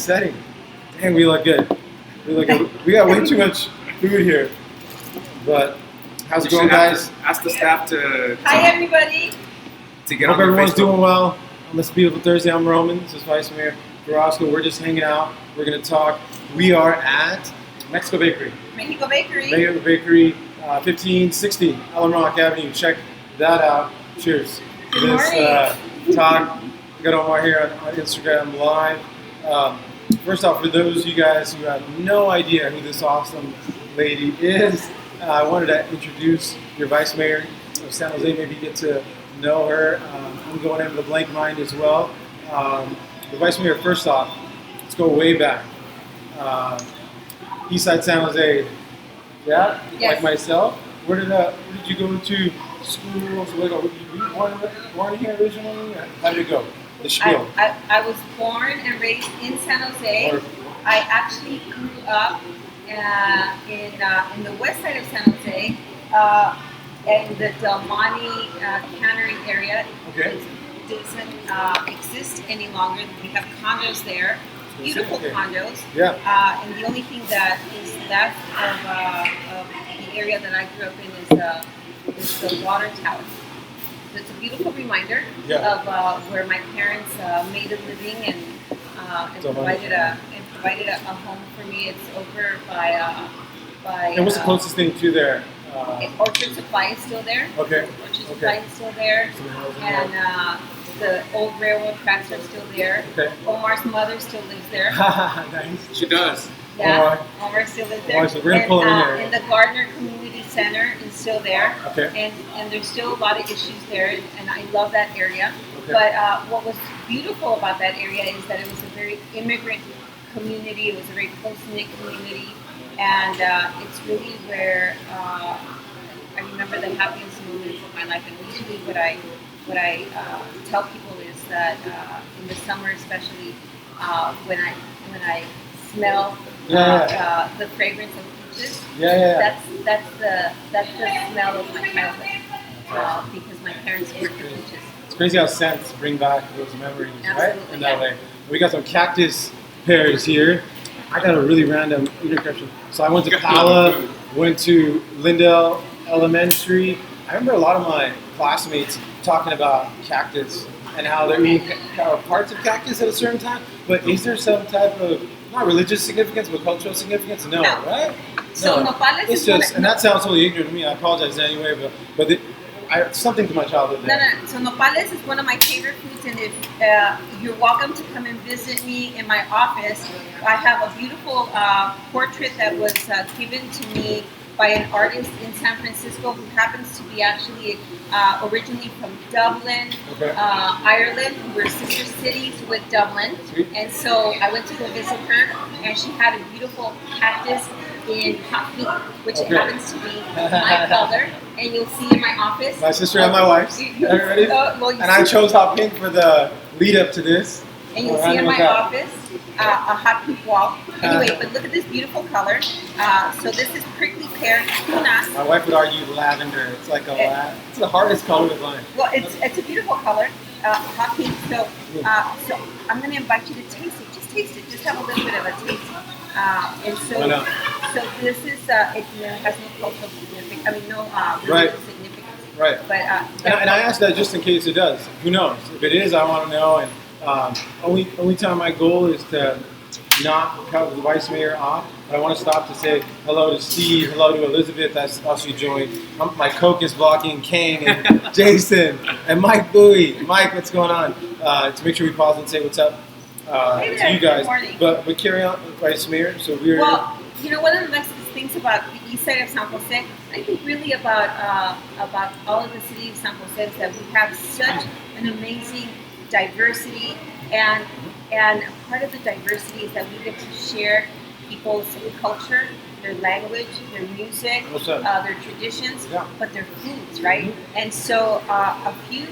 setting. Dang, we look good. We got way too much food here. But how's it going, guys? Ask the staff to. Hi, everybody. To get Hope on everyone's Facebook. doing well on this beautiful Thursday. I'm Roman. This is Vice Mayor Carrasco. We're just hanging out. We're going to talk. We are at Mexico Bakery. Mexico Bakery. Mexico Bakery, 1560 Alum Rock Avenue. Check that out. Cheers. Good morning. Talk. We got Omar here on Instagram Live. First off, for those of you guys who have no idea who this awesome lady is, I wanted to introduce your Vice Mayor of San Jose. Maybe get to know her. I'm going in with a blank mind as well. The Vice Mayor, first off, let's go way back. Eastside San Jose, yeah? Yes. Like myself. Where did you go to school? So were you born here originally? How did it go? The spiel. I was born and raised in San Jose. I actually grew up in the west side of San Jose, in the Del Monte cannery area. Okay. It doesn't exist any longer. We have condos there, beautiful condos. Yeah. And the only thing that is left of the area that I grew up in is the water tower. So it's a beautiful reminder of where my parents made a living and provided a home for me. It's over by. And what's the closest thing to there? Orchard Supply is still there. Okay. Orchard Supply is still there, and the old railroad tracks are still there. Okay. Omar's mother still lives there. Nice. She does. Yeah, Omar still lives there. So we're gonna pull in there. And the Gardner Community Center is still there. Okay. And there's still a lot of issues there, and I love that area. Okay. But what was beautiful about that area is that it was a very immigrant community. It was a very close-knit community, and it's really where I remember the happiest moments of my life. And usually, what I tell people is that in the summer, especially when I smell the fragrance of peaches. That's the smell of my childhood because my parents worked for peaches. It's crazy how scents bring back those memories, Absolutely, right? In that way. We got some cactus pears here. I got a really random eater question. So I went to Pala, went to Lindell Elementary. I remember a lot of my classmates talking about cactus and how they're eating parts of cactus at a certain time. But is there some type of, not religious significance, but cultural significance? No, right? So nopales it's just, and that sounds totally ignorant to me. I apologize anyway, but something to my childhood there. No. So nopales is one of my favorite foods, and if you're welcome to come and visit me in my office. I have a beautiful portrait that was given to me by an artist in San Francisco who happens to be actually originally from Dublin, Ireland. We're sister cities with Dublin. Sweet. And so I went to go visit her, and she had a beautiful cactus in hot pink, which happens to be my color, and you'll see in my office. My sister and my wife's. Ready? And I chose hot pink for the lead up to this. And you'll see in my office a hot pink wall. Anyway, but look at this beautiful color. So this is prickly pear tunas. My wife would argue lavender. It's like it's the hardest color to find. Well, it's a beautiful color, hot pink. So I'm going to invite you to taste it. Just taste it. Just have a little bit of a taste. And so this is it has no cultural significance. I mean, no religious significance. Right. But and I ask that just in case it does. Who knows? If it is, I want to know. And only time my goal is to not cut the Vice Mayor off. But I want to stop to say hello to Steve, hello to Elizabeth, that's also joined. My Coke is blocking Kane and Jason and Mike Bowie. Mike, what's going on? To make sure we pause and say what's up to you guys. But carry on, Vice Mayor. So well, one of the best things about the east side of San Jose, I think really about all of the city of San Jose is that we have such an amazing diversity, and part of the diversity is that we get to share people's culture, their language, their music, their traditions, but their foods, right? Mm-hmm. And so a few,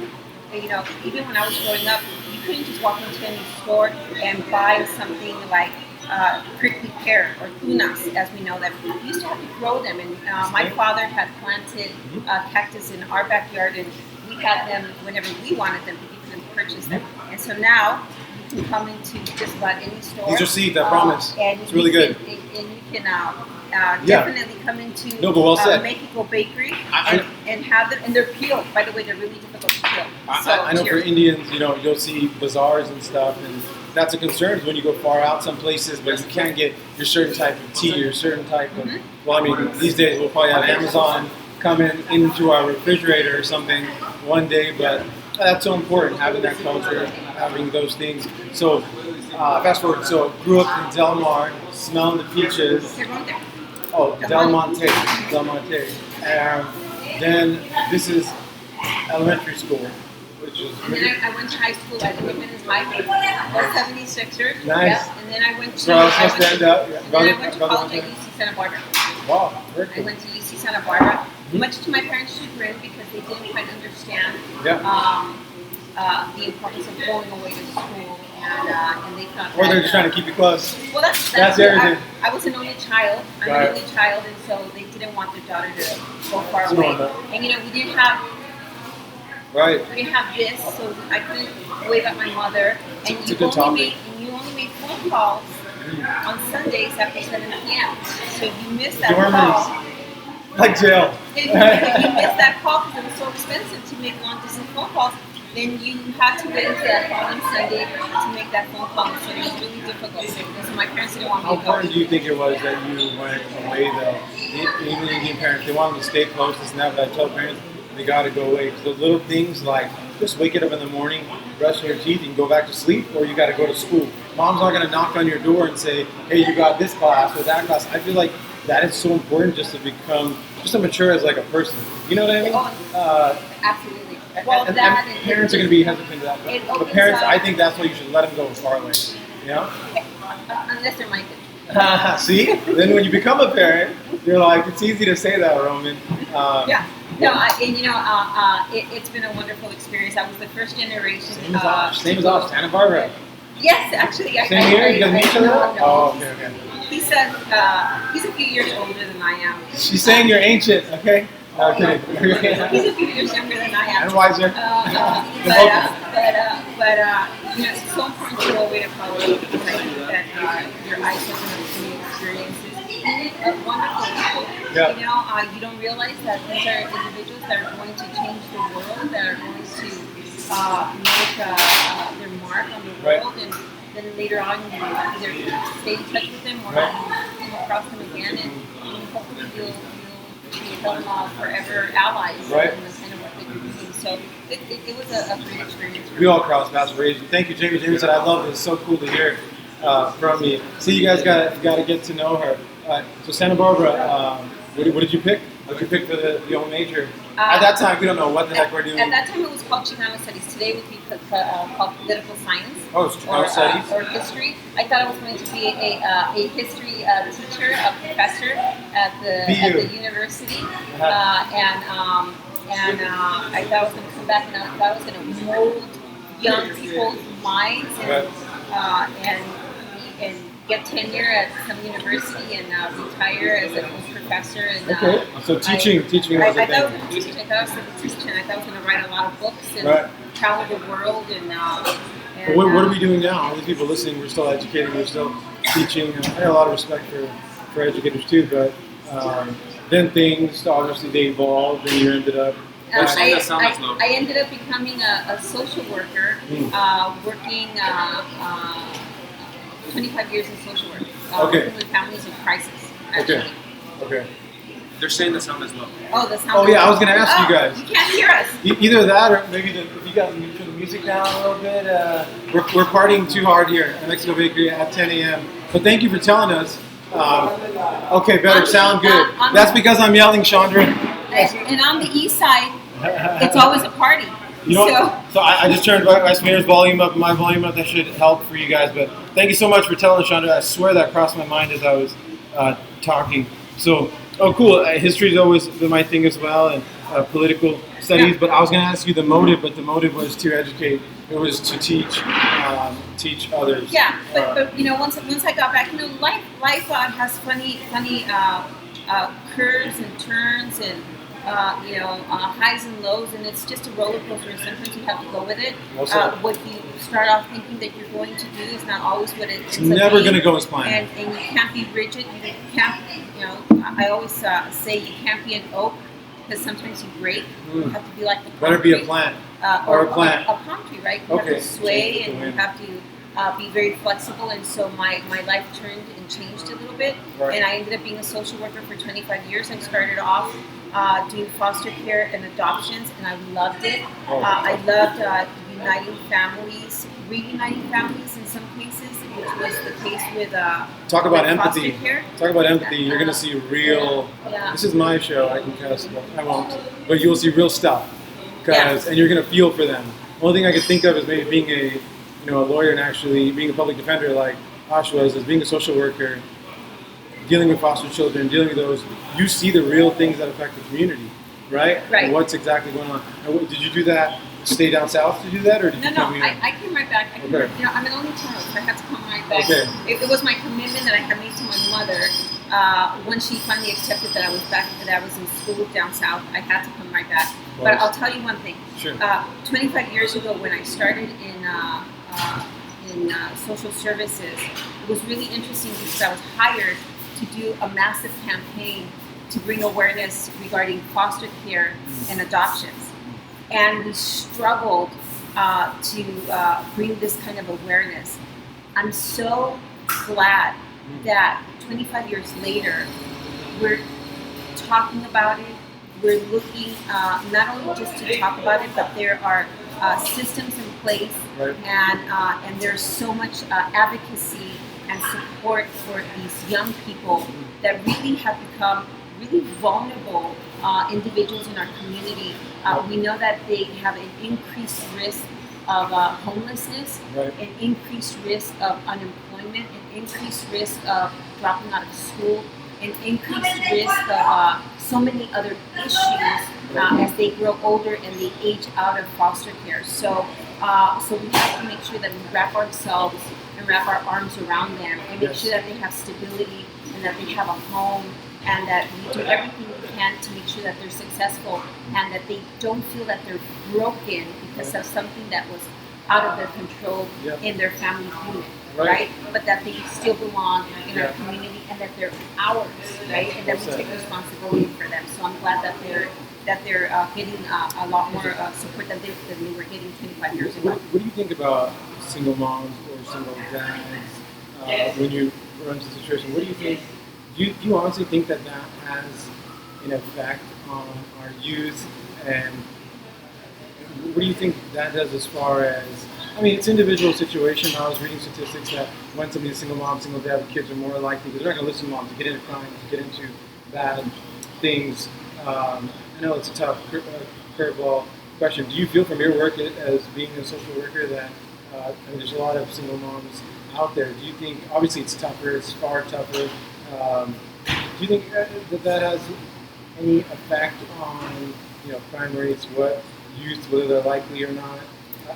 even when I was growing up, you couldn't just walk into any store and buy something like prickly pear or tunas, as we know them. We used to have to grow them, and my father had planted cactus in our backyard, and we had them whenever we wanted them, but you couldn't purchase them. And so now you can come into just about any store. These are seeds, I promise. And it's really good. And you can definitely come into Mexico Bakery and have them. And they're peeled. By the way, they're really difficult to peel. I know for Indians, you'll see bazaars and stuff, and that's a concern when you go far out some places, but you can't get your certain type of tea or certain type of. Well, I mean, these days we'll probably have Amazon come into our refrigerator or something one day, but that's so important, having that culture, having those things. So, fast forward, so grew up in Del Mar, smelling the peaches. Oh, Del Monte. And then this is elementary school, which is. And then I went to high school at Women's High, 76ers. Nice. Yep. And then I went to. So I was stand up. Yeah. And then I went to college at UC Santa Barbara. Wow, very cool. I went to UC Santa Barbara, much to my parents' chagrin because they didn't quite understand the importance of going away to school, and they thought. Or they're just trying to keep you close. Well, that's everything. I was an only child. I'm an only child, and so they didn't want their daughter to go far away. And we didn't have. Right. We didn't have this, so I couldn't wave at my mother. And you only made phone calls on Sundays after 7 p.m. So if you missed that call. Like jail. If you missed that call because it was so expensive to make long distance phone calls, then you had to wait until that following Sunday to make that phone call. So it was really difficult. So my parents didn't want me to go. How important do you think it was that you went away though? Even Indian parents, they want them to stay close to snap, but I tell parents they gotta go away. Because those little things like just waking up in the morning, brushing your teeth, and go back to sleep, or you gotta go to school. Mom's not gonna knock on your door and say, hey, you got this class or that class. I feel like that is so important just to mature as like a person. You know what I mean? Absolutely. Well, and parents are going to be hesitant to that. But parents, I think that's why you should let them go far away. Unless they're my kids. See? Then when you become a parent, you're like, it's easy to say that, Roman. Yeah. No, it's been a wonderful experience. I was the first generation. Same as us, Santa Barbara. Yes, actually. Same here? You guys meet each other? Oh, okay. He said he's a few years older than I am. She's saying you're ancient, okay? No, kidding. He's a few years younger than I am. And wiser. But it's so important to go away to college because I think that your eyes open up to new experiences. And wonderful people. Yeah. You don't realize that these are individuals that are going to change the world, that are going to make their mark on the world, and then later on you either stay in touch with them or you come across them again, and hopefully you'll become forever allies in the kind of work that you're doing. So it was a great experience. We all cross paths for Asian. Thank you, Jamie. Jamie said, I love it. It's so cool to hear from you. See, you guys got to get to know her. So Santa Barbara, what did you pick? What did you pick for the old major? At that time, we don't know what the heck we're doing. At that time, it was called Chicano Studies. Today, it would be called Political Science. Oh, it's Chicano Studies? Or History. I thought I was going to be a history teacher, a professor at the university. And I thought I was going to come back and I thought I was going to mold young people's minds and get tenure at some university and retire as a professor. And, so teaching was a thing. I thought I was going to teach. I thought I was going to teach, and I thought I was going to write a lot of books and travel the world. And what are we doing now? All these people listening, we're still educating, we're still teaching. I have a lot of respect for educators too, but then things, obviously, they evolved, and you ended up... I ended up becoming a social worker, working 25 years in social work, working with families in crisis, actually. Okay. They're saying the sound is low. Oh, the sound. Oh yeah, I was going to ask you guys. You can't hear us. Either that, or maybe if you got the music down a little bit. We're partying too hard here at Mexico Bakery at 10 a.m. But thank you for telling us. Okay, better. Sound good. That's because I'm yelling, Chandra. And on the east side, it's always a party. You know what? So I just turned Vice Mayor's volume up, my volume up. That should help for you guys. But thank you so much for telling us, Chandra. I swear that crossed my mind as I was talking. So, cool. History's always been my thing as well, and political studies. But I was going to ask you the motive, but the motive was to educate. It was to teach others. Yeah, but once I got back, life has funny curves and turns, and highs and lows, and it's just a roller coaster. And sometimes you have to go with it. Also, What you start off thinking that you're going to do is not always what it it's ends up never being. going to go as planned. And you can't be rigid. You can't. I always say you can't be an oak because sometimes you break. You have to be like the Better be a concrete. plant. Or a plant. A palm tree, right? You have Okay. to sway and you Wind. have to be very flexible. And so my life turned and changed a little bit. Right. And I ended up being a social worker for 25 years. I started off doing foster care and adoptions, and I loved it. Oh. I loved uniting families, reuniting families in some cases, which was the case with Talk about with foster empathy. care. Talk about empathy. You're going to see real. Yeah. This is my show. I can cuss, but I won't. But you'll see real stuff, and you're going to feel for them. The only thing I could think of is maybe being a lawyer and actually being a public defender like Ash was, as being a social worker, dealing with foster children, dealing with those. You see the real things that affect the community, right? Right. And what's exactly going on? And did you do that? Stay down south to do that, or did No, you no, come here? I came right back. Okay. I'm an only child, so I had to come right back. Okay. It was my commitment that I had made to my mother when she finally accepted that I was back, that I was in school down south. I had to come right back. But I'll tell you one thing. Sure. 25 years ago, when I started in social services, it was really interesting because I was hired to do a massive campaign to bring awareness regarding foster care and adoptions. And we struggled to bring this kind of awareness. I'm so glad that 25 years later, we're talking about it. We're looking not only just to talk about it, but there are systems in place, Right. and there's so much advocacy and support for these young people that really have become really vulnerable individuals in our community. We know that they have an increased risk of homelessness, Right. an increased risk of unemployment, an increased risk of dropping out of school, an increased risk of so many other issues as they grow older and they age out of foster care. So we have to make sure that we wrap ourselves and wrap our arms around them and make Yes. sure that they have stability and that they have a home and that we do everything we can to make sure that they're successful and that they don't feel that they're broken because of something that was out of their control Yeah. in their family unit, Right. right? But that they still belong in Yeah. our community and that they're ours, right? And that we take responsibility for them. So I'm glad that they're getting a lot more support than they were getting 25 years ago. What do you think about single moms or single dads when you run into a situation? What do you think? Do you honestly think that has an effect on our youth? And what do you think that does as far as? I mean, it's an individual situation. I was reading statistics that when somebody's a single mom, single dad with kids are more likely, because they're not going to listen to moms, to get into crime, to get into bad things. I know it's a tough curveball question. Do you feel from your work as being a social worker that I mean, there's a lot of single moms out there? Do you think, obviously it's tougher, it's far tougher, do you think that has any effect on crime rates, what youth, whether they're likely or not?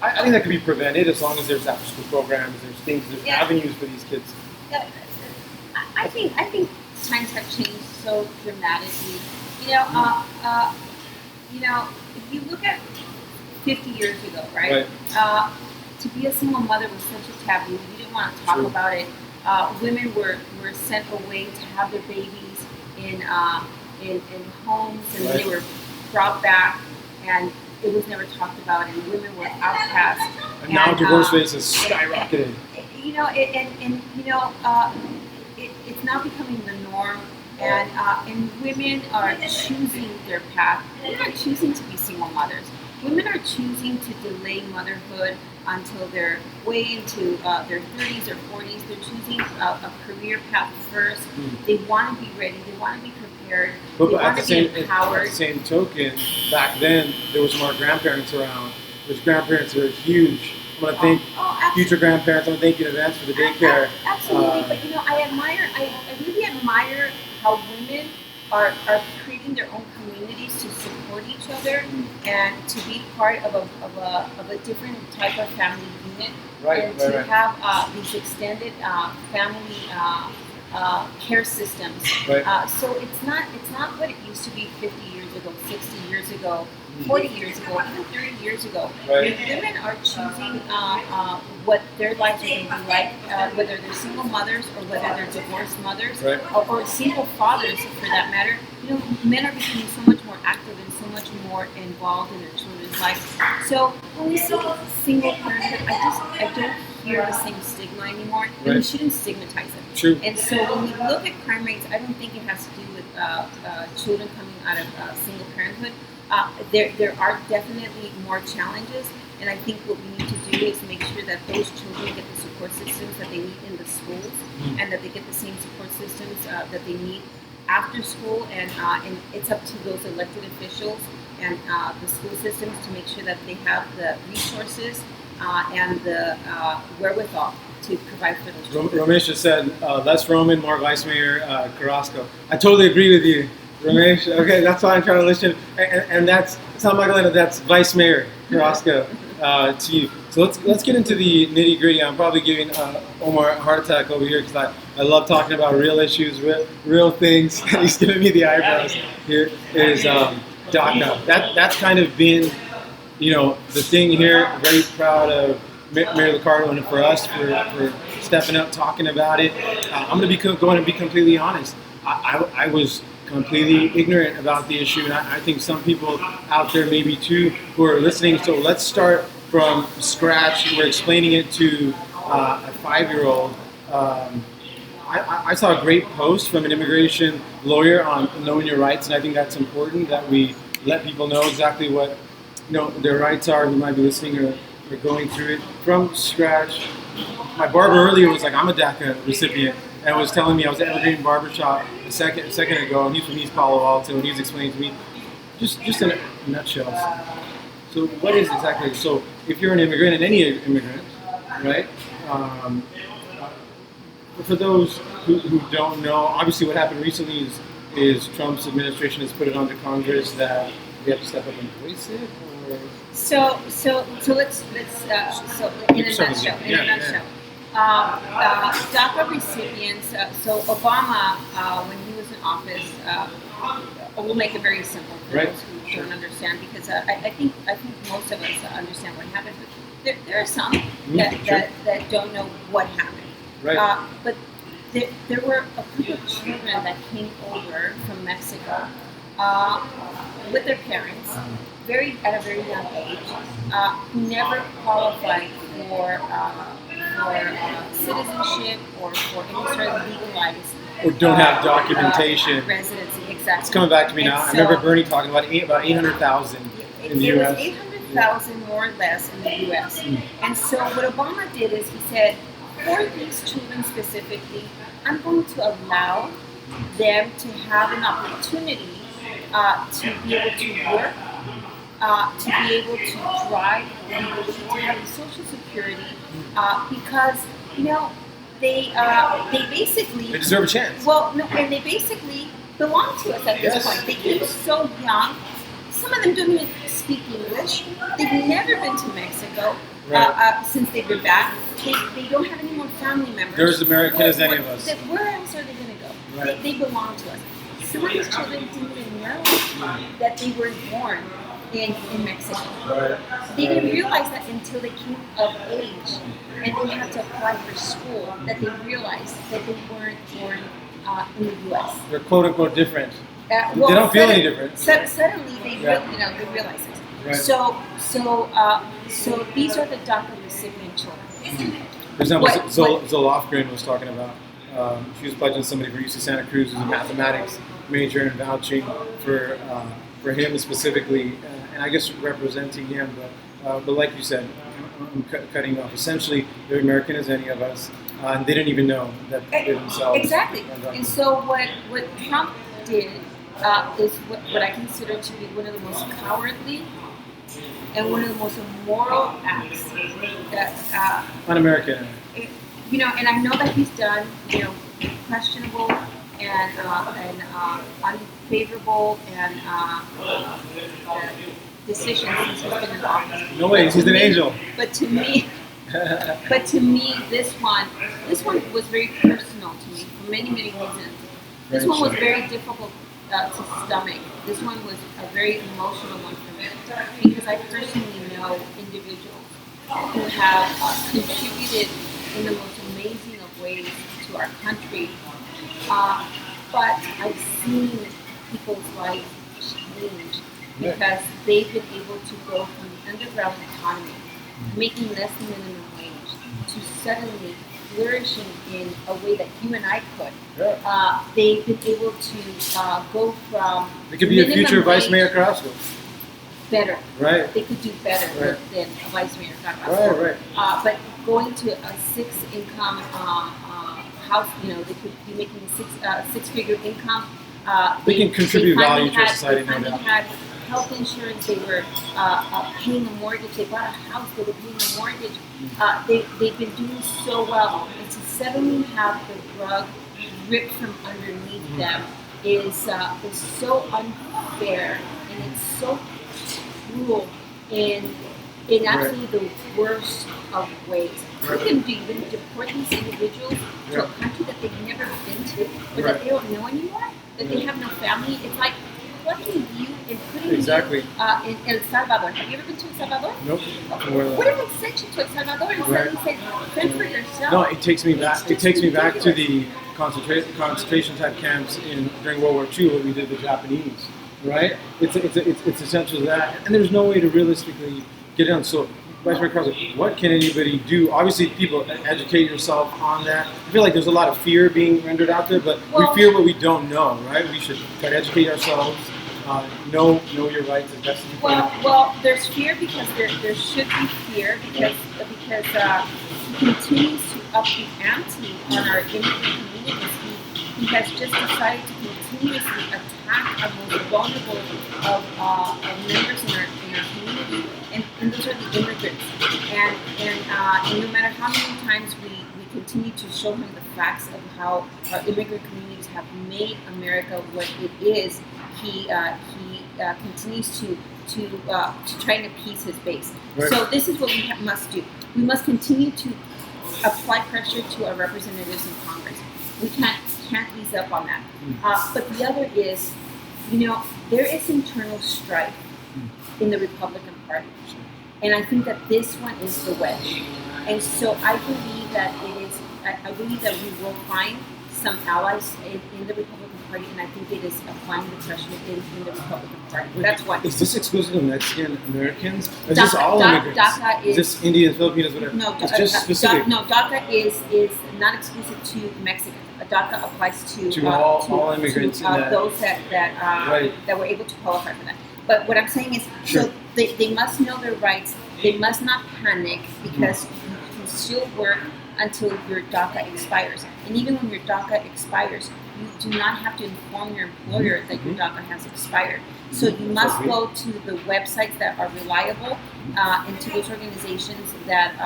I think that could be prevented as long as there's after-school programs, there's avenues for these kids. Yeah, I think times have changed so dramatically. If you look at 50 years ago, right? To be a single mother was such a taboo. You didn't want to talk True. about it. Women were sent away to have their babies in homes, and Right. they were brought back, and it was never talked about, and women were outcast. And now divorce rates has skyrocketed. It's now becoming the norm, and women are choosing their path. Women are choosing to be single mothers. Women are choosing to delay motherhood until they're way into their 30s or 40s. They're choosing a career path first. They want to be ready. They want to be prepared. But They at want the to same be empowered. at the same token, back then there was more grandparents around, which grandparents are huge. I want to thank future grandparents. I want to thank you in advance for the daycare. Absolutely, but I really admire how women are creating their own communities to support each other and to be part of a different type of family unit, and to have these extended family care systems. Right. So it's not what it used to be 50 years ago, 60 years ago, 40 years ago, even 30 years ago. Right. Women are choosing what their lives are going to be like, whether they're single mothers or whether they're divorced mothers, Right. or single fathers for that matter. Men are becoming so much more active and so much more involved in their children's lives. So when we see single parenthood, I don't hear the same stigma anymore, and we Right. shouldn't stigmatize it. True. And so when we look at crime rates, I don't think it has to do with children coming out of single parenthood. There are definitely more challenges, and I think what we need to do is make sure that those children get the support systems that they need in the schools, and that they get the same support systems that they need after school, and it's up to those elected officials and the school systems to make sure that they have the resources and the wherewithal to provide for those children. Ramesh just said, less Roman, more Vice Mayor Carrasco. I totally agree with you, Ramesh. Okay, that's why I'm trying to listen. And that's, it's not Magdalena, that's Vice Mayor Carrasco to you. So let's get into the nitty gritty. I'm probably giving Omar a heart attack over here because I love talking about real issues, real things. He's giving me the eyebrows. Here is DACA. That's kind of been, the thing here. Very proud of Mayor Liccardo and for us for stepping up, talking about it. I'm going to be completely honest. I was completely ignorant about the issue, and I think some people out there maybe too who are listening. So let's start from scratch. We're explaining it to a 5-year-old. I saw a great post from an immigration lawyer on knowing your rights, and I think that's important that we let people know exactly what their rights are who might be listening or going through it from scratch. My barber earlier was like, I'm a DACA recipient, and was telling me I was at Evergreen Barbershop a second ago, and he's from East Palo Alto, and he was explaining to me just in a nutshell. So what is exactly? So if you're an immigrant, and any immigrant, right? For those who don't know, obviously what happened recently is Trump's administration has put it onto Congress that they have to step up and voice it. Or? So let's in a nutshell. DACA recipients. So Obama, when he was in office, we'll make it very simple for Right. those who don't understand, because I think most of us understand what happened. But there are some that don't know what happened. Right. But there were a group of children that came over from Mexico with their parents, at a very young age, who never qualified for citizenship or for any sort of legalized Or don't have documentation. Residency, exactly. It's coming back to me And now. I so- remember Bernie talking about 800,000 in the It was U.S. 800,000 more or less in the U.S. And so what Obama did is he said, for these children specifically, I'm going to allow them to have an opportunity to be able to work, to be able to drive, to have Social Security, because they basically They deserve a chance. well, no, and they basically belong to us at this Yes. point. They came so young. Some of them don't even speak English. They've never been to Mexico since they've been back. They don't have any more family members. They're as American as any of us. Where else are they going to go? Right. They belong to us. Some of these children didn't even know that they were born in Mexico. Right. They didn't realize that until they came of age and they had to apply for school, that they realized that they weren't born in the U.S. They're quote unquote different. Well, They don't feel any different. Suddenly, they Yeah. they realize it. Right. So these are the DACA recipient children. For example, What- Zoe Lofgren was talking about, she was pledging somebody for UC Santa Cruz who's a mathematics major and vouching for him specifically, and I guess representing him. But like you said, I'm cutting off. Essentially, they're American as any of us, and they didn't even know that they themselves. Exactly. And so what Trump did is what I consider to be one of the most cowardly and one of the most immoral acts that Un-American. and I know that he's done questionable and unfavorable and decisions since he's been in office. No way, he's an angel. But to me, But to me, this one was very personal to me for many, many reasons. This one was very difficult to stomach. This one was a very emotional one for me because I personally know individuals who have contributed in the most amazing of ways to our country. But I've seen people's lives change because they've been able to go from the underground economy, making less than minimum wage, to suddenly flourishing in a way that you and I could. Yeah. They've been able to go from It could be a future Vice Mayor Carrasco. Better. Right. They could do better Right. than a Vice Mayor Carrasco. Right. But going to a six-income house, they could be making six-figure income. They can contribute finally value to had- society, They no finally doubt. had health insurance. They were paying a mortgage. They bought a house. They were paying a mortgage. They've been doing so well, and to suddenly have the rug ripped from underneath them is so unfair, and it's so cruel in absolutely the worst of ways. How can you even deport these individuals to a country that they've never been to, or that they don't know anymore, that they have no family? It's like plucking you and putting you in El Salvador. Have you ever been to El Salvador? Nope. What if I sent you to El Salvador and suddenly said, fend for yourself? No, it takes me back. It It's takes me just back to ridiculous. the concentration type camps during World War II, what we did to the Japanese. Right? It's essential to that, and there's no way to realistically get it on. So, Vice Mayor Carrasco, what can anybody do? Obviously, people educate yourself on that. I feel like there's a lot of fear being rendered out there, but we fear what we don't know, right? We should try to educate ourselves. Know your rights as best as you can. Well, there's fear because there should be fear because he continues to up the ante on our immigrant communities. He has just decided to continuously attack our most vulnerable of members in our community, and those are the immigrants. And no matter how many times we continue to show him the facts of how our immigrant communities have made America what it is, he continues to try and appease his base. Right. So this is what we must do. We must continue to apply pressure to our representatives in Congress. We can't ease up on that. But the other is, there is internal strife in the Republican Party, and I think that this one is the wedge. And so I believe that I believe that we will find some allies in the Republican Party, and I think it is applying the pressure in the Republican Party. That's one. Is this exclusive to Mexican Americans? Is this all immigrants? DACA is this Indians, Filipinos, whatever? No, it's just specific. DACA is not exclusive to Mexicans. DACA applies to all immigrants to those that were able to qualify for that. But what I'm saying is, so they must know their rights. They must not panic because you can still work until your DACA expires. And even when your DACA expires, you do not have to inform your employer that your DACA has expired. So you must go to the websites that are reliable and to those organizations that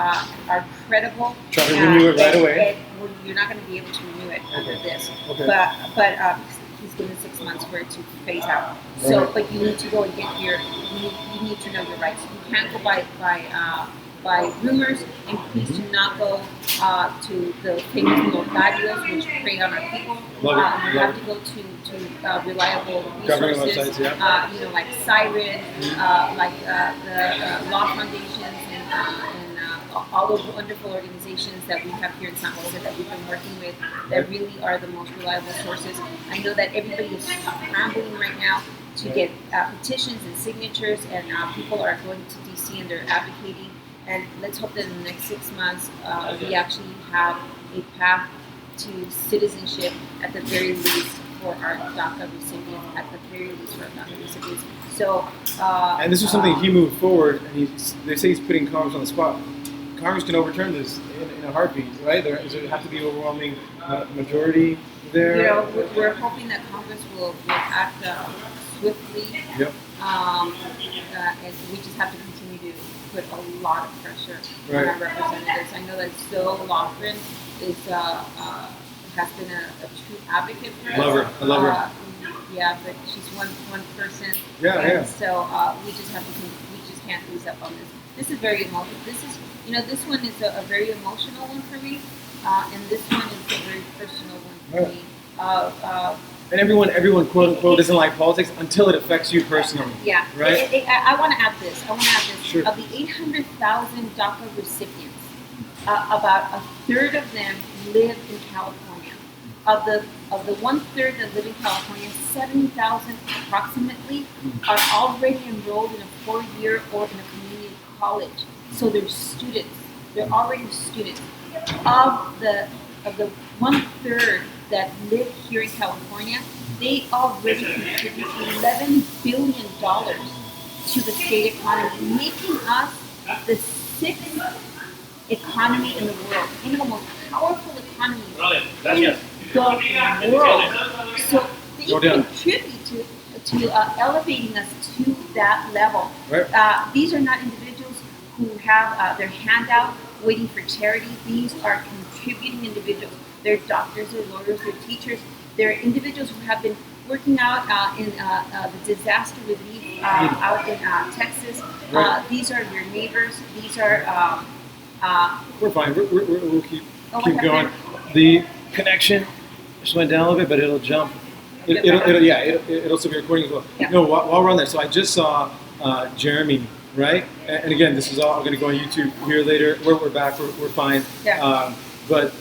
are credible. Try to renew it right away. Well, you're not going to be able to renew it under this. Okay. But he's given 6 months for it to phase out. So, but you need to go and get you need to know your rights. You can't go by rumors, and please do not go to the famous notarios which prey on our people. You have to go to reliable government resources, websites, like Siren, like the Law Foundations, and all those wonderful organizations that we have here in San Jose that we've been working with that really are the most reliable sources. I know that everybody is scrambling right now to get petitions and signatures, and people are going to DC and they're advocating. And let's hope that in the next 6 months we actually have a path to citizenship at the very least for our DACA recipients, at the very least for our DACA recipients. So, and this is something he moved forward, and they say he's putting Congress on the spot. Congress can overturn this in a heartbeat, right? There have to be overwhelming majority there. We're hoping that Congress will act swiftly. Yep. And we just have to continue to put a lot of pressure on our representatives. I know that Zoe Lofgren has been a true advocate for us. I love her. Yeah, but she's one person. Yeah. So we just can't lose up on this. This is very emotional. This one is a very emotional one for me, and this one is a very personal one for Right. me. And everyone quote unquote doesn't like politics until it affects you personally. Yeah, Right? I want to add this. Sure. Of the 800,000 DACA recipients, about a third of them live in California. Of the 1/3 that live in California, 70,000 approximately are already enrolled in a 4-year or in a community college. So they're students. They're already students. Of the 1/3 that live here in California, they already contribute $11 billion to the state economy, making us the 6th economy in the world, one of the most powerful economies in the world. So they contribute to elevating us to that level. Right. These are not individuals who have their hand out waiting for charity. These are contributing individuals. They're doctors, they're lawyers, they're teachers. They're individuals who have been working out in the disaster relief out in Texas. Right. These are your neighbors. These are. We're fine. We'll keep Oh, keep what going. happened? The connection just went down a little bit, but it'll jump. It'll still be recording as well. Yeah. No, while we're on there, so I just saw Jeremy, right? And again, this is all going to go on YouTube here later. We're back. We're fine. Yeah. But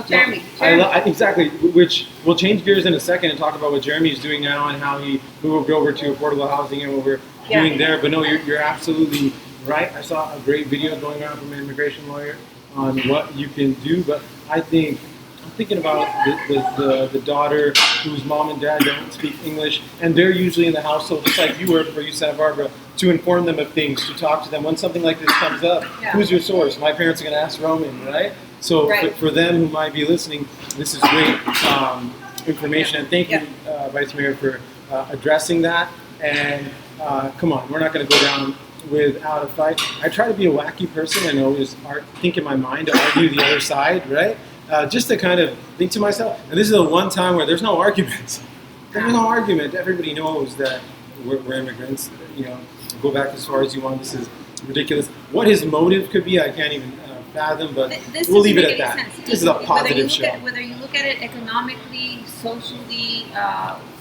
Jeremy. exactly, which we'll change gears in a second and talk about what Jeremy's doing now and how he moved over to affordable housing and what we're doing there. But no, you're absolutely right. I saw a great video going around from an immigration lawyer on what you can do. But I'm thinking about the daughter whose mom and dad don't speak English, and they're usually in the household, just like you were before you Santa Barbara, to inform them of things, to talk to them. When something like this comes up, who's your source? My parents are going to ask Roman, right? So for them who might be listening, this is great information. And thank you, Vice Mayor, for addressing that. And come on, we're not going to go down without a fight. I try to be a wacky person and always think in my mind to argue the other side, right? Just to kind of think to myself. And this is the one time where there's no arguments. There's no argument. Everybody knows that we're immigrants. Go back as far as you want. This is ridiculous. What his motive could be, I can't even fathom, but we'll leave it at that. This is a positive show. Whether you look at it economically, socially,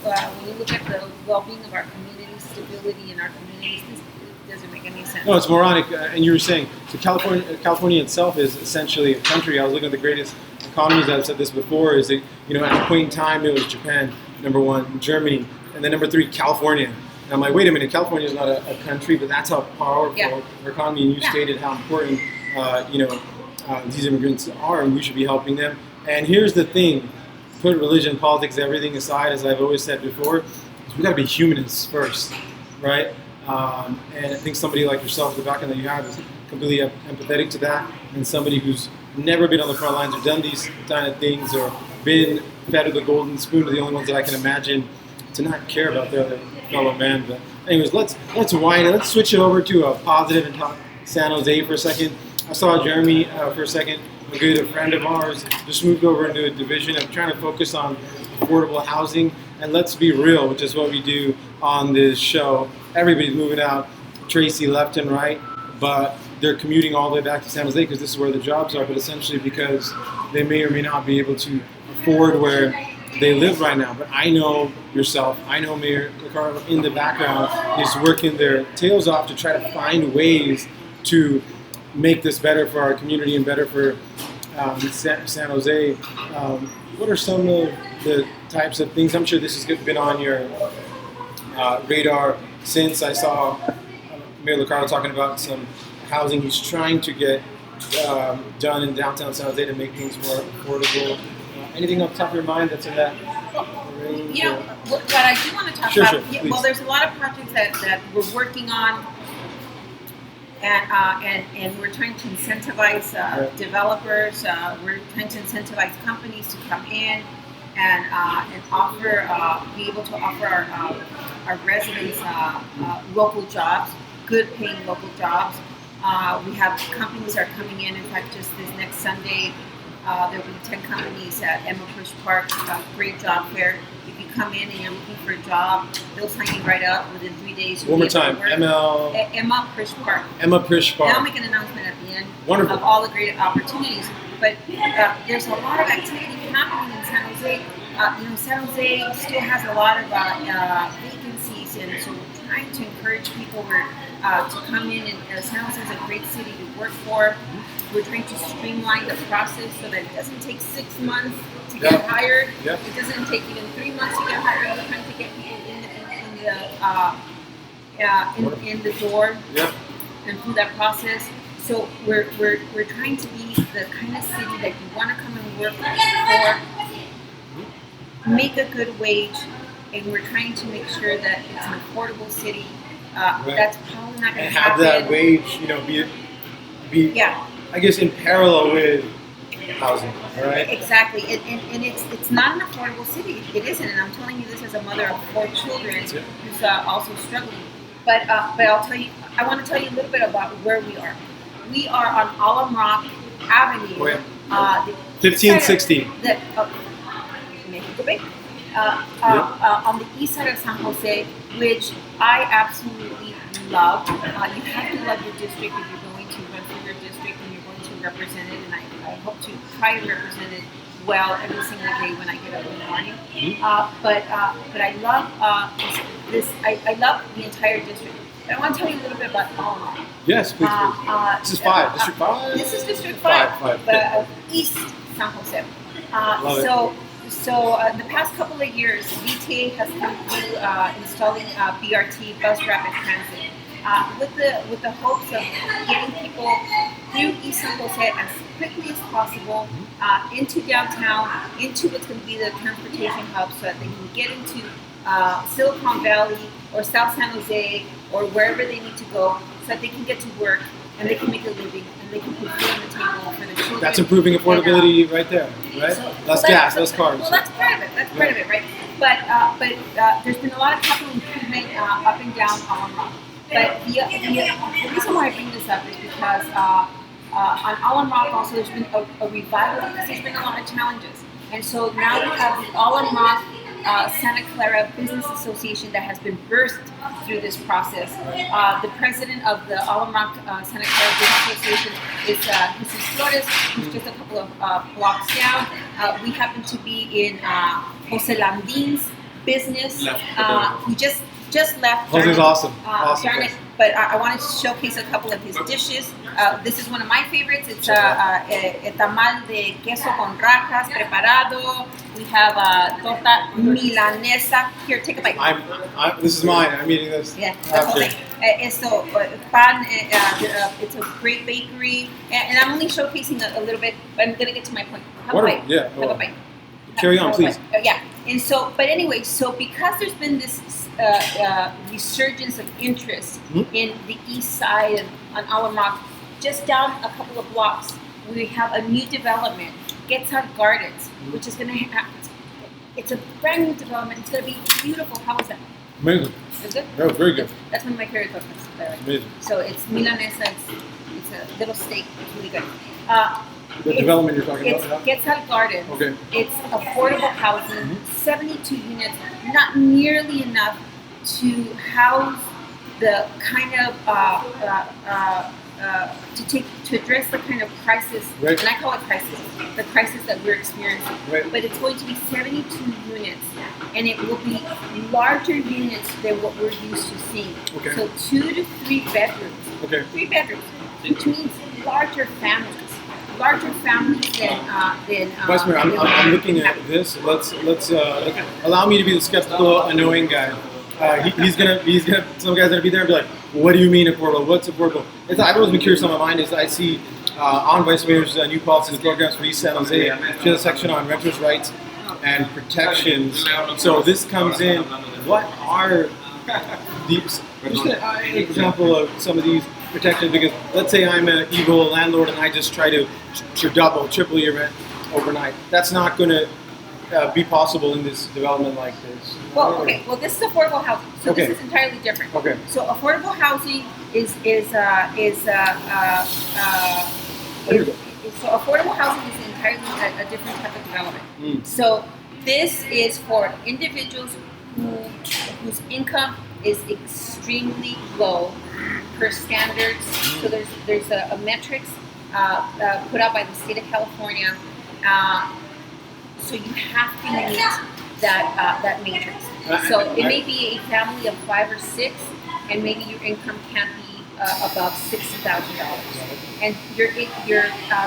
when you look at the well-being of our communities, stability in our communities, this doesn't make any sense. No, it's moronic. And you were saying, so California itself is essentially a country. I was looking at the greatest economies. I've said this before. Is that at a point in time it was Japan, number 1, Germany, and then number 3, California. And I'm like, wait a minute, California is not a country, but that's how powerful our economy. And you stated how important these immigrants are, and we should be helping them. And here's the thing: put religion, politics, everything aside, as I've always said before. We got to be humanists first, right? And I think somebody like yourself, the background that you have, is completely empathetic to that, and somebody who's never been on the front lines or done these kind of things or been fed with the golden spoon are the only ones that I can imagine to not care about their other fellow man. But anyways, let's wind it. Let's switch it over to a positive and talk San Jose for a second. I saw Jeremy for a second, a good friend of ours, just moved over into a division of trying to focus on affordable housing. And let's be real, which is what we do on this show. Everybody's moving out, Tracy left and right, but they're commuting all the way back to San Jose because this is where the jobs are, but essentially because they may or may not be able to afford where they live right now. But I know yourself, I know Mayor Ricardo in the background is working their tails off to try to find ways to make this better for our community and better for San Jose. What are some of the types of things? I'm sure this has been on your radar since I saw Mayor Ricardo talking about some housing he's trying to get done in downtown San Jose to make things more affordable. Anything off the top of your mind that's in that range? What I do want to talk about, well, there's a lot of projects that we're working on, and we're trying to incentivize developers. We're trying to incentivize companies to come in and offer, be able to offer our residents local jobs, good paying local jobs. We have companies that are coming in. In fact, just this next Sunday, there will be 10 companies at Emma Bush Park, great job fair. If you come in and you're looking for a job, they'll sign you right up within 3 days. One more time, Emma Prishpark. Emma Prishpark. And I'll make an announcement at the end Wonderful. of all the great opportunities. But there's a lot of activity happening in San Jose. San Jose still has a lot of vacancies, and so we're trying to encourage people to come in. And San Jose is a great city to work for. We're trying to streamline the process so that it doesn't take 6 months to get hired. Yep. It doesn't take even 3 months to get hired. We're trying to get people in the door and through that process. So we're trying to be the kind of city that you want to come and work for, make a good wage, and we're trying to make sure that it's an affordable city. That's probably not going to happen. And have that wage, be I guess in parallel with housing, all right? Exactly, and it's not an affordable city. It isn't, and I'm telling you this as a mother of 4 children who's also struggling. But I'll tell you, I want to tell you a little bit about where we are. We are on Alum Rock Avenue. 1516. Mexico Bay. On the east side of San Jose, which I absolutely love. You have to love your district if you're going to run for your district and you're going to represent it, and I hope to try to represent it well every single day when I get up in the morning. But I love this. I love the entire district. But I want to tell you a little bit about Alum Rock. Yes, please. This is 5. District 5? This is District 5. But East San Jose. So the past couple of years, VTA has come through installing BRT, bus rapid transit, with the hopes of getting people through East San Jose as quickly as possible into downtown, into what's going to be the transportation hub, so that they can get into Silicon Valley or South San Jose or wherever they need to go, so that they can get to work and they can make a living and they can put food on the table for the children. That's improving affordability right there, right? Less gas, less cars. Well, that's part of it. That's part of it, right? But there's been a lot of capital improvement up and down Alum Rock. But the reason why I bring this up is because on Alum Rock also there's been a revival because there's been a lot of challenges. And so now we have the Alum Rock Santa Clara Business Association that has been birthed through this process. The president of the Alum Rock Santa Clara Business Association is Jesus Flores, who's just a couple of blocks down. We happen to be in Jose Landin's business. He just left. Jose's awesome. Darn it. But I wanted to showcase a couple of his dishes. This is one of my favorites. It's a tamal de queso con rajas preparado. We have torta milanesa. Here, take a bite. This is mine. I'm eating this. Yeah, the whole thing. Pan, it's a great bakery. And I'm only showcasing a little bit, but I'm going to get to my point. Have a bite. Yeah. Have a bite. Carry on, please. Yeah. And so, but anyway, so because there's been this resurgence of interest in the east side on Alum Rock, just down a couple of blocks, we have a new development, Quetzal Gardens, which is going to happen. It's a brand new development. It's going to be beautiful. How is that? Amazing. Is it? Yeah, very good. That's one of my favorite foods. Amazing. So it's milanesa. It's a little steak. It's really good. The development you're talking about? It's Quetzal Gardens. Okay. It's affordable housing, 72 units, not nearly enough to house the kind of to address the kind of crisis, right. And I call it crisis, the crisis that we're experiencing. Right. But it's going to be 72 units, and it will be larger units than what we're used to seeing. Okay. So 2 to 3 bedrooms. Okay. 3 bedrooms, which means larger families than Vice Mayor, I'm looking at this. Let's allow me to be the skeptical, annoying guy. He's gonna. Some guy's gonna be there and be like, "What do you mean affordable? What's affordable?" I've always been curious on my mind. Is I see on Vice Mayor's new policies and programs for East San Jose, she has a section on renters' rights and protections. So this comes in. What are these? Just an example of some of these protections, because let's say I'm an evil landlord and I just try to double, triple your rent overnight. That's not going to be possible in this development like this. Well, okay. Well, this is affordable housing, so Okay. this is entirely different. Okay. So affordable housing so affordable housing is entirely a different type of development. So This is for individuals whose income is extremely low per standards. So there's a metrics put out by the state of California. So you have to meet that matrix. So it may be a family of 5 or 6, and maybe your income can't be above $60,000, and your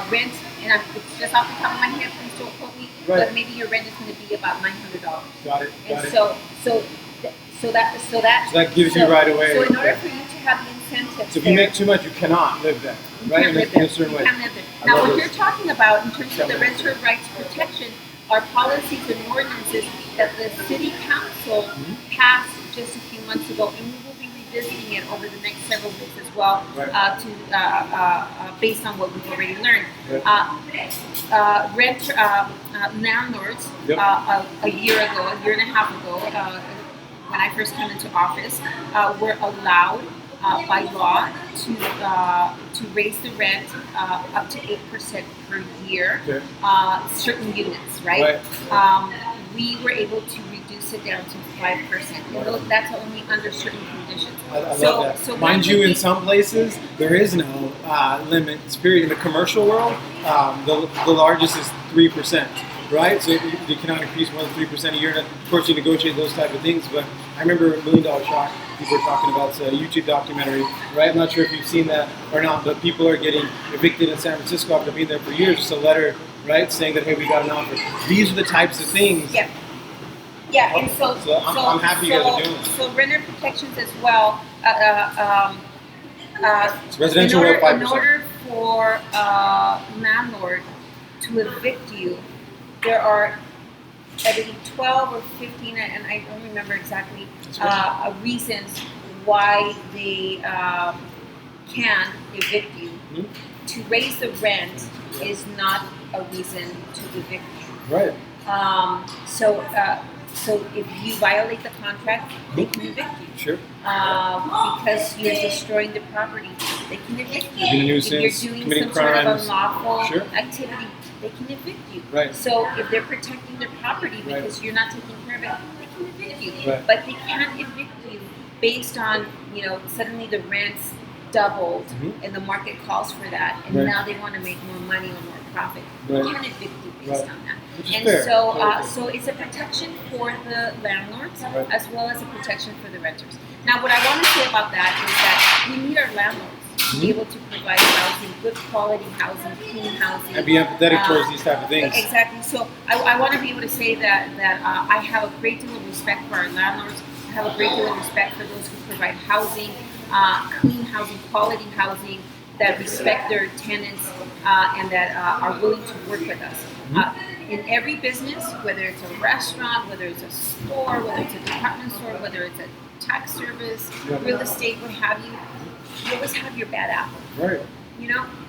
rent. And it's just off the top of my head, please don't quote me, but maybe your rent is going to be about $900. Got it. And so that gives you right away. So in order for you to have the incentives, so if you make too much, you cannot live there, right? In a certain way. You can't live there. Now, what you're talking about in terms of the renter rights protection are policies and ordinances that the city council passed just a few months ago, and we will be revisiting it over the next several weeks as well, based on what we've already learned. Landlords a year and a half ago, when I first came into office, were allowed by law to raise the rent up to 8% per year, certain units, right? We were able to reduce it down to 5%. And that's only under certain conditions. I love that. So mind you, in some places there is no limits. Period. In the commercial world, the largest is 3%. Right, so you cannot increase more than 3% a year. And of course, you negotiate those type of things. But I remember $1 Million Shock. People were talking about a YouTube documentary, right? I'm not sure if you've seen that or not, but people are getting evicted in San Francisco after being there for years. Just a letter, right, saying that hey, we got an offer. These are the types of things. Yeah, and so I'm happy you guys are doing this. So renter protections as well. It's residential 5%. In order for a landlord to evict you, there are, I believe, 12 or 15, and I don't remember exactly, reasons why they can evict you. To raise the rent is not a reason to evict you. Right. So if you violate the contract, they can evict you. Sure. Because you're destroying the property, they can evict you. Being a nuisance, if you're doing committing some sort of crimes. unlawful activity, they can evict you. Right. So if they're protecting their property because you're not taking care of it, they can evict you. Right. But they can't evict you based on, suddenly the rents doubled and the market calls for that, and now they want to make more money or more profit. They can't evict you based on that. And fair. so it's a protection for the landlords as well as a protection for the renters. Now, what I want to say about that is that we need our landlords to be able to provide housing, good quality housing, clean housing. And be empathetic towards these type of things. Exactly. So I want to be able to say that I have a great deal of respect for our landlords. I have a great deal of respect for those who provide housing, clean housing, quality housing, that respect their tenants and that are willing to work with us. In every business, whether it's a restaurant, whether it's a store, whether it's a department store, whether it's a tax service, real estate, what have you always have your bad apple. Right.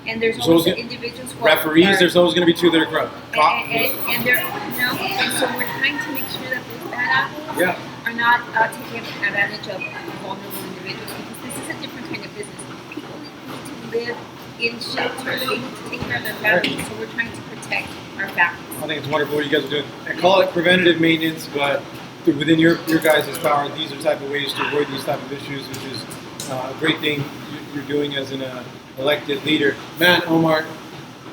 And there's always individuals who referees. There's always going to be two that are corrupt. And they're and so we're trying to make sure that those bad apples are not taking advantage of vulnerable individuals, because this is a different kind of business. People need to live in shelter. They need to take care of their families. So we're trying to protect our families. I think it's wonderful what you guys are doing. I call it preventative maintenance, but within your guys' power, these are the type of ways to avoid these type of issues, which is a great thing you're doing as an elected leader. Man, Omar,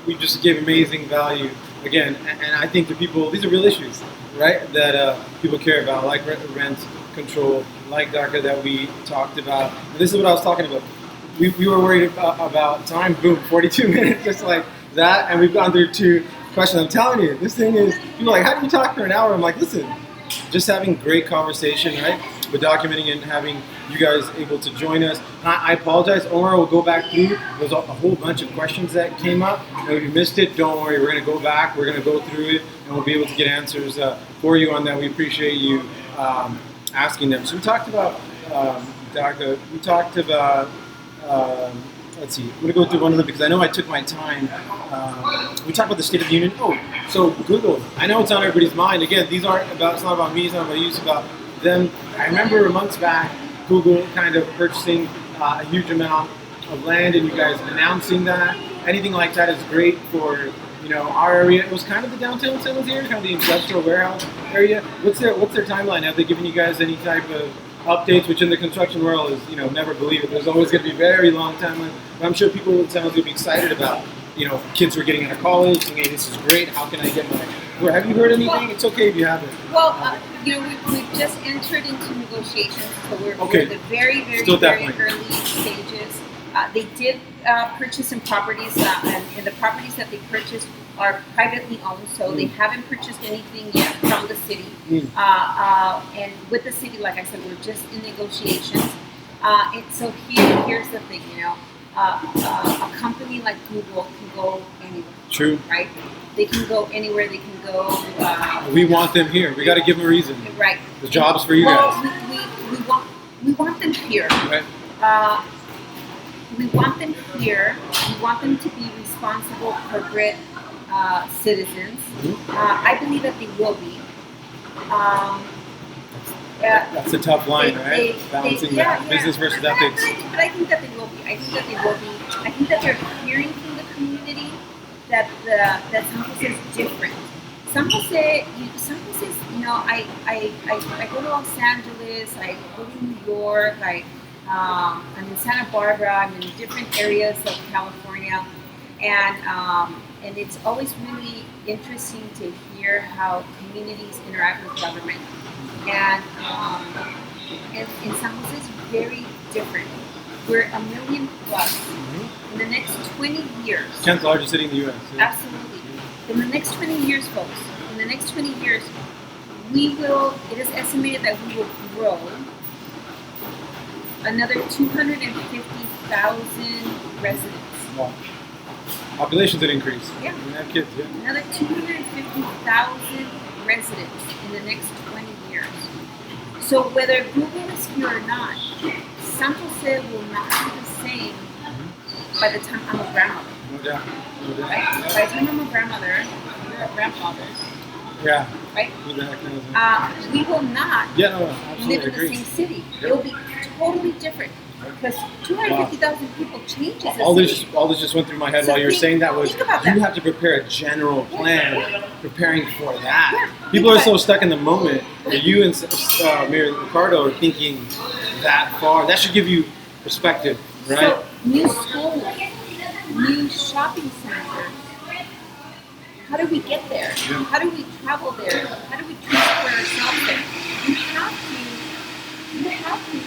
we just gave amazing value again, and I think the people, these are real issues, right, that people care about, like rent control, like DACA that we talked about. And this is what I was talking about. We were worried about time, boom, 42 minutes, just like that, and we've gone through 2 questions. I'm telling you, this thing is, people are like, how do you talk for an hour? I'm like, listen, just having great conversation, right? But documenting and having you guys able to join us. I apologize, Omar will go back through. There's a whole bunch of questions that came up. And if you missed it, don't worry, we're going to go back, we're going to go through it, and we'll be able to get answers for you on that. We appreciate you asking them. So we talked about DACA, we talked about, let's see, I'm going to go through one of them because I know I took my time. We talked about the State of the Union. Oh, so Google, I know it's on everybody's mind. Again, these aren't about, it's not about me, it's not about you, it's about them. I remember months back, Google kind of purchasing a huge amount of land, and you guys announcing that. Anything like that is great for our area. It was kind of the downtown San Jose area, kind of the industrial warehouse area. What's their timeline? Have they given you guys any type of updates? Which in the construction world is never believe it. There's always going to be very long timeline. But I'm sure people in San Jose will be excited about kids who are getting out of college, saying, hey, this is great. How can I get my? Have you heard anything? Well, it's okay if you haven't. Well, we've just entered into negotiations, so we're Okay. in the very, very, Still very definitely. early stages. They did purchase some properties, and the properties that they purchased are privately owned, so they haven't purchased anything yet from the city. And with the city, like I said, we're just in negotiations. And so here's the thing, a company like Google can go anywhere. True. Right? They can go anywhere. They can go. We want them here. We got to give them a reason. Right. The job's for you guys. We want them here. Right. We want them here. We want them to be responsible corporate citizens. I believe that they will be. That's a tough line, right? Balancing that business versus ethics. But I think that they will be. I think that they're hearing from the community that San Jose is different. San Jose is, I go to Los Angeles, I go to New York, I'm in Santa Barbara, I'm in different areas of California, and it's always really interesting to hear how communities interact with government. And in San Jose is very different. We're 1 million plus. In the next 20 years. 10th largest city in the U.S. Yeah. Absolutely. In the next 20 years, folks, in the next 20 years, it is estimated that we will grow another 250,000 residents. Wow. Population's an increase. Yeah. We have kids, yeah. Another 250,000 residents in the next 20 years. So whether Google is here or not, San Jose will not be the same by the time I'm a grandmother. No doubt. Right? Yeah. By the time I'm a grandmother, you're a grandfather. Yeah. Right? Who the heck knows? We will not Yeah, no, absolutely live in agree. the same city. Yep. It will be totally different. Because 250,000 people changes the All city. this just went through my head So while you were think- saying that was think about you that. have to prepare a general plan preparing for that. Yeah, People think are so about stuck in the moment that you and Mayor Ricardo are thinking that far. That should give you perspective, right? So, new schools, new shopping centers. How do we get there? Yeah. How do we travel there? How do we transport ourselves there? You have to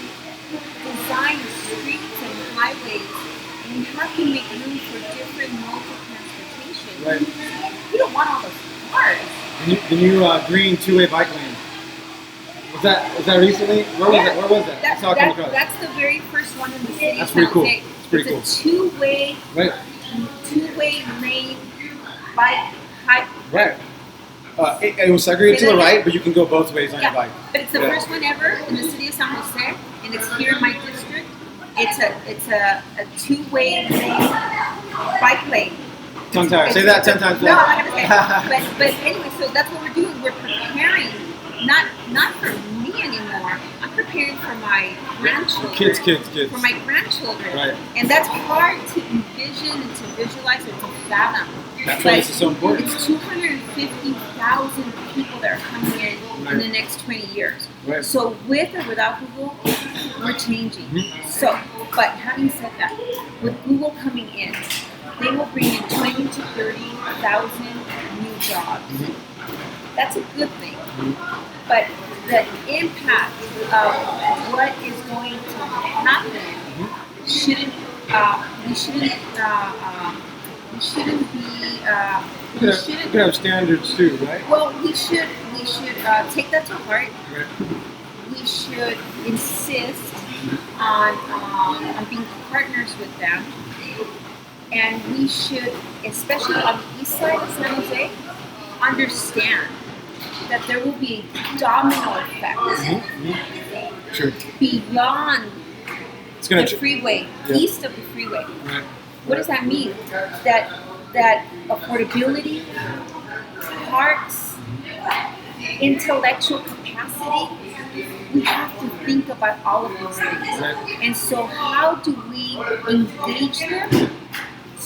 design streets and highways, and you have to make room for different modes of transportation. Right. You don't want all those cars. The new green two-way bike lane. Was that recently? Where was that? I saw it come across. That's the very first one in the city. That's of pretty San cool. Jose. It's pretty cool. It's a two-way lane bike. Right. It was segregated to the right, but you can go both ways on your bike. But it's the first one ever in the city of San Jose, and it's here in my district. It's a two-way lane bike lane. Tongue tied. Say that 10 times. No, I'm not gonna say it. But anyway, so that's what we're doing. We're preparing, not for me anymore. I'm preparing for my grandchildren. Kids. For my grandchildren. Right. And that's hard to envision and to visualize or to fathom. That's why this is so important. It's 250,000 people that are coming in the next 20 years. Right. So with or without Google, we're changing. So, but having said that, with Google coming in, they will bring in 20 to 30,000 new jobs. That's a good thing. But the impact of what is going to happen shouldn't You could have standards too, right? Well, we should take that to heart. Right. We should insist on being partners with them, and we should, especially on the east side of San Jose, understand that there will be a domino effect Sure. beyond It's gonna. the freeway, Yeah. east of the freeway. Right. What does that mean? That affordability, parks, intellectual capacity, we have to think about all of these things. Right. And so how do we engage them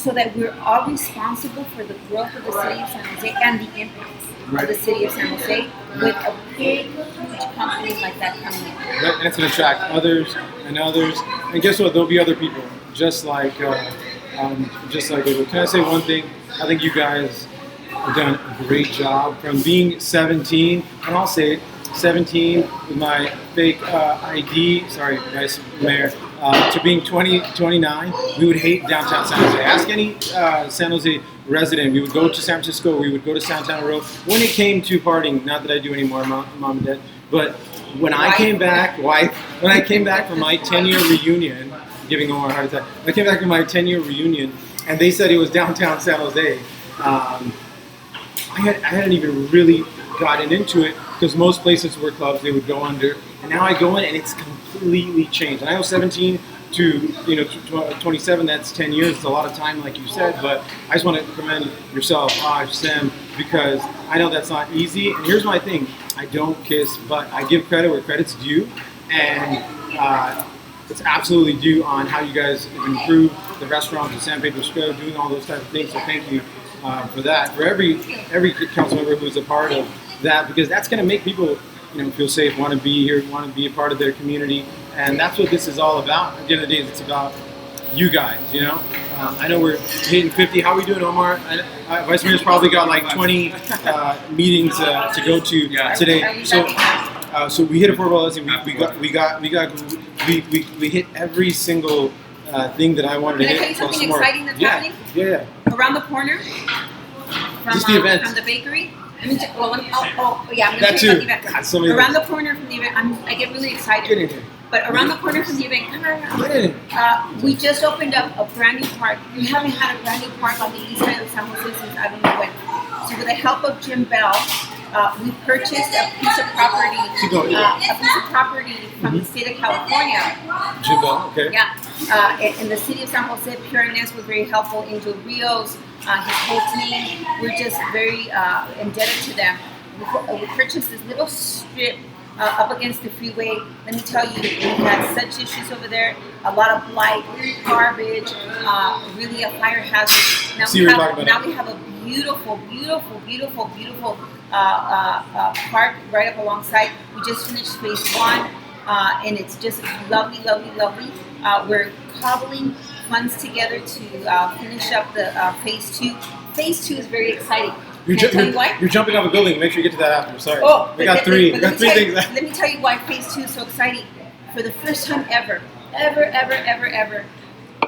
so that we're all responsible for the growth of the city of San Jose and the impacts of the city of San Jose with a big, huge company like that coming in. And it's going to attract others and others. And guess what? There'll be other people just like Can I say one thing? I think you guys have done a great job from being 17, and I'll say it, 17 with my fake ID, sorry, Vice Mayor, to being 29. We would hate downtown San Jose. Ask any San Jose resident. We would go to San Francisco, we would go to Santana Row. When it came to partying, not that I do anymore, mom and dad, but when I came back, from my 10-year reunion, giving Omar a heart attack, I came back from my 10-year reunion, and they said it was downtown San Jose. I hadn't even really gotten into it because most places were clubs they would go under, and now I go in and it's completely changed. And I was 17 to 27. That's 10 years. It's a lot of time, like you said. But I just want to commend yourself, Sam, because I know that's not easy. And here's my thing: I don't kiss, but I give credit where credit's due, and it's absolutely due on how you guys have improved the restaurant, the San Pedro Square, doing all those type of things. So thank you for that. For every council member who's a part of that, because that's going to make people feel safe, want to be here, want to be a part of their community, and that's what this is all about. At the end of the day, it's about you guys. I know we're hitting 50. How are we doing, Omar? Vice Mayor's probably got like 20 meetings to go to today. So we hit a 4 ball and we hit every single thing that I wanted to hit. Can I tell you something exciting that's happening? Yeah. Around the corner from the event. From the bakery. I'm that going to too. tell you about the God, event. so many Around the corner from the event, I get really excited. Get in here. But around the corner from the event, we just opened up a brand new park. We haven't had a brand new park on the east side of San Jose since I don't know when. So with the help of Jim Bell, we purchased a piece of property, from the state of California. Jim Bell, okay. Yeah, in the city of San Jose, Pure Inés was very helpful. Angel Rios, his whole team, we're just very indebted to them. We purchased this little strip up against the freeway. Let me tell you, we had such issues over there. A lot of blight, garbage, really a fire hazard. Now we have a beautiful park right up alongside. We just finished phase 1, and it's just lovely. We're cobbling funds together to finish up the phase 2. Phase 2 is very exciting. Can I tell you why? You're jumping off a building. Make sure you get to that after. Sorry. We got three things. Let me tell you why phase 2 is so exciting. For the first time ever,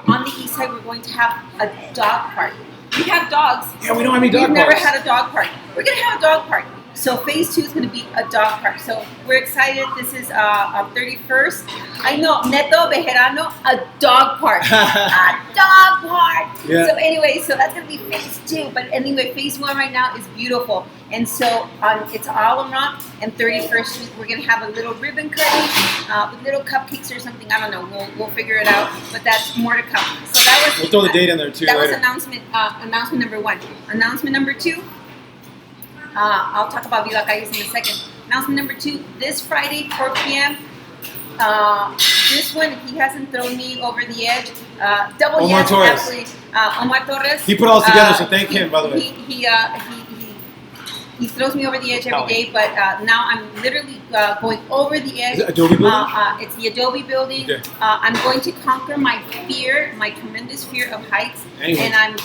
on the east side, we're going to have a dog park. We have dogs. Yeah, we don't have any dog parks. We've never had a dog park. We're going to have a dog park. So phase 2 is going to be a dog park. So we're excited. This is on 31st. I know, Neto Bejerano, a dog park. A dog park. Yeah. So anyway, so that's going to be phase 2. But anyway, phase 1 right now is beautiful. And so it's all around. And 31st Street, we're going to have a little ribbon cutting with little cupcakes or something. I don't know. We'll figure it out. But that's more to come. So that was. We'll throw the date in there too. That later. was announcement number 1. Announcement number 2. I'll talk about Viva Calles in a second. Announcement number 2, this Friday, 4 p.m. This one, he hasn't thrown me over the edge. Double Omar yes, Torres. absolutely. Omar Torres. He put all this together, so thank him, by the way. He throws me over the edge every day, but now I'm literally going over the edge. Is it Adobe building? It's the Adobe building. Okay. I'm going to conquer my tremendous fear of heights, and I'm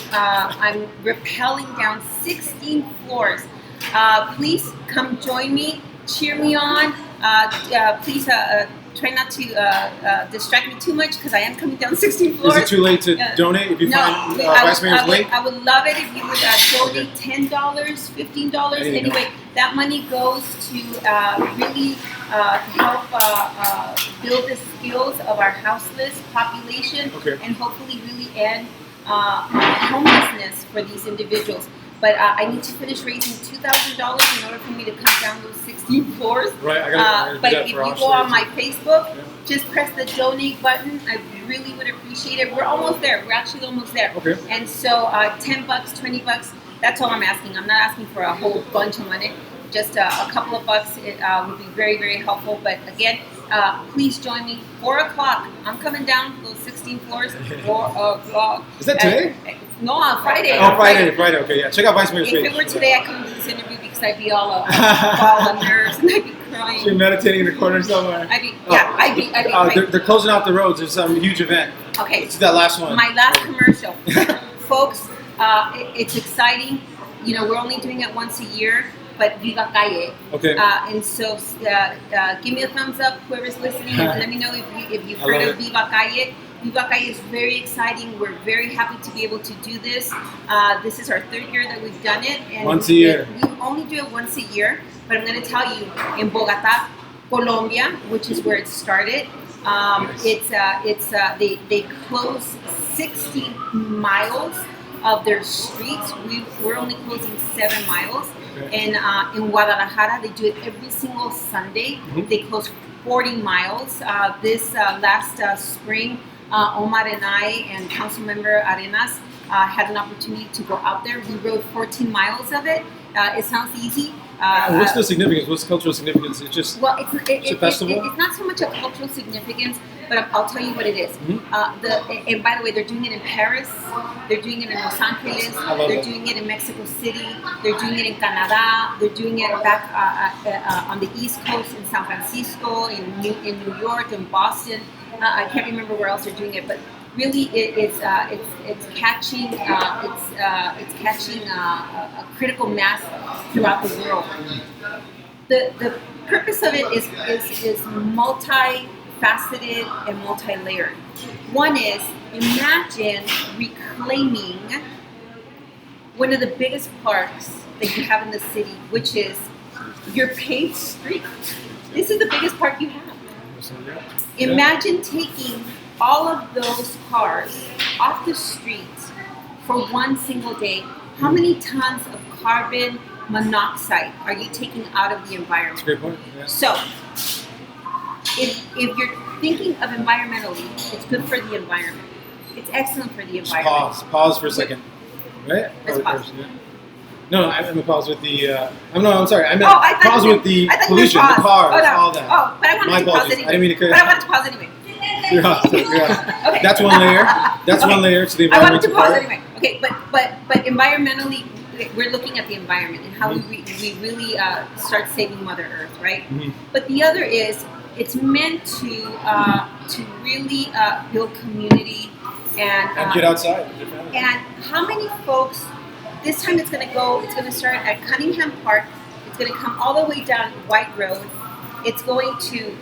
rappelling down 16 floors. Please come join me, cheer me on. Please try not to distract me too much because I am coming down 16 floors. Is it too late to donate if you find Vice Mayor's late? I would love it if you would donate $10, $15. Anyway, that money goes to really help build the skills of our houseless population and hopefully really end homelessness for these individuals. But I need to finish raising $2,000 in order for me to come down those 16 floors. Right, I gotta but if you go on my Facebook, just press the donate button. I really would appreciate it. We're almost there. We're actually almost there. Okay. And so $10, $20, that's all I'm asking. I'm not asking for a whole bunch of money. Just a couple of bucks would be very, very helpful. But again, please join me. 4 o'clock. I'm coming down those 16 floors. 4 o'clock. Is that today? No, on Friday. Oh, Friday. Okay, yeah. Check out Vice Mayor's If page. it were today, I couldn't do this interview because I'd be all a ball of nerves and I'd be crying. You're meditating in the corner somewhere. I'd be crying. They're closing out the roads. There's some huge event. Okay. It's that last one. My last commercial. Folks, it's exciting. You know, we're only doing it once a year, but Viva Calle. Okay. And so give me a thumbs up, whoever's listening, and let me know if you've heard of Viva Calle. Viva Calle is very exciting. We're very happy to be able to do this. This is our third year that we've done it. And once a year. We only do it once a year, but I'm going to tell you, in Bogotá, Colombia, which is where it started, they close 60 miles of their streets. We're only closing 7 miles. Okay. And in Guadalajara, they do it every single Sunday. Mm-hmm. They close 40 miles. This last spring, Omar and I and Councilmember Arenas had an opportunity to go out there. We rode 14 miles of it. It sounds easy. What's the significance? What's the cultural significance? It's just it's a festival? It's not so much a cultural significance, but I'll tell you what it is. Mm-hmm. And by the way, they're doing it in Paris, they're doing it in Los Angeles, they're doing it in Mexico City, they're doing it in Canada, they're doing it back on the East Coast in San Francisco, in New York, in Boston. I can't remember where else they're doing it, but really it's catching a critical mass throughout the world. The purpose of it is multifaceted and multi-layered. One is, imagine reclaiming one of the biggest parks that you have in the city, which is your paved street. This is the biggest park you have. Imagine taking all of those cars off the streets for one single day. How many tons of carbon monoxide are you taking out of the environment? That's a great point. Yeah. So, if you're thinking of environmentally, it's good for the environment. It's excellent for the environment. Pause for a second. Right? Let's pause. No, I'm going to pause with the. I'm sorry. I meant pause with the pollution, the cars, all that. Oh, but I wanted to pause anyway. I didn't mean to cut you. But I wanted to pause anyway. Okay. That's one layer. That's one layer to the environment. I wanted to pause anyway. Okay, but environmentally, we're looking at the environment and how we really start saving Mother Earth, right? Mm-hmm. But the other is, it's meant to really build community and get outside. And how many folks? This time it's going to start at Cunningham Park. It's going to come all the way down White Road. It's going to